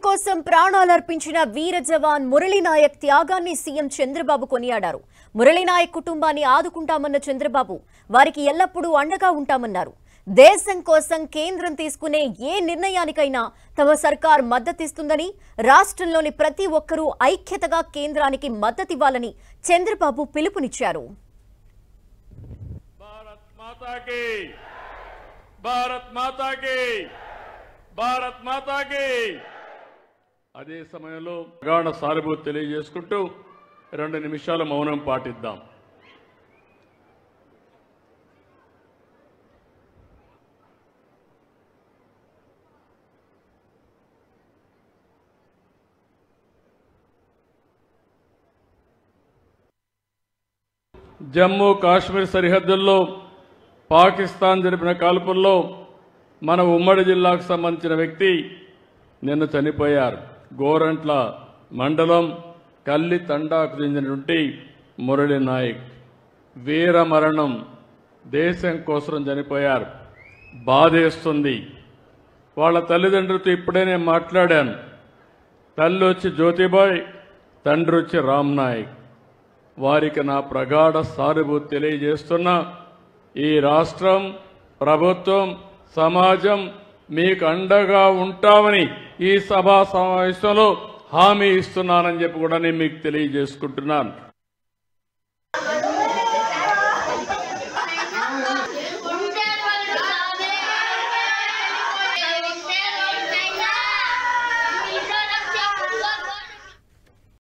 కోసం ప్రాణాలర్పించిన వీర జవాన్ మురళీ నాయక్ త్యాగాన్ని సీఎం చంద్రబాబు కొనియాడారు. మురళీ నాయక్ కుటుంబాన్ని ఆదుకుంటామన్న చంద్రబాబు వారికి ఎల్లప్పుడూ అండగా ఉంటామన్నారు. దేశం కోసం కేంద్రం తీసుకునే ఏ నిర్ణయానికైనా తమ సర్కార్ మద్దతిస్తుందని, రాష్ట్రంలోని ప్రతి ఒక్కరూ ఐక్యతగా కేంద్రానికి మద్దతివ్వాలని చంద్రబాబు పిలుపునిచ్చారు. భారత్ మాతాకి అదే సమయంలో ప్రగాఢ సానుభూతి తెలియజేసుకుంటూ 2 నిమిషాల మౌనం పాటిద్దాం. జమ్మూ కాశ్మీర్ సరిహద్దుల్లో పాకిస్తాన్ జరిపిన కాల్పుల్లో మన ఉమ్మడి జిల్లాకు సంబంధించిన వ్యక్తి నిన్న చనిపోయారు. గోరంట్ల మండలం కల్లి తండాకు చెందినటువంటి మురళీ నాయక్ వీర మరణం. దేశం కోసం చనిపోయారు. బాధేస్తుంది. వాళ్ళ తల్లిదండ్రులతో ఇప్పుడే నేను మాట్లాడాను. తల్లి వచ్చి జ్యోతిబాయ్, తండ్రి వచ్చి రామ్ నాయక్. వారికి నా ప్రగాఢ సానుభూతి తెలియజేస్తున్నా. ఈ రాష్ట్రం, ప్రభుత్వం, సమాజం మీకు అండగా ఉంటామని ఈ సభా సమావేశంలో హామీ ఇస్తున్నానని చెప్పి కూడా నేను మీకు తెలియజేసుకుంటున్నాను.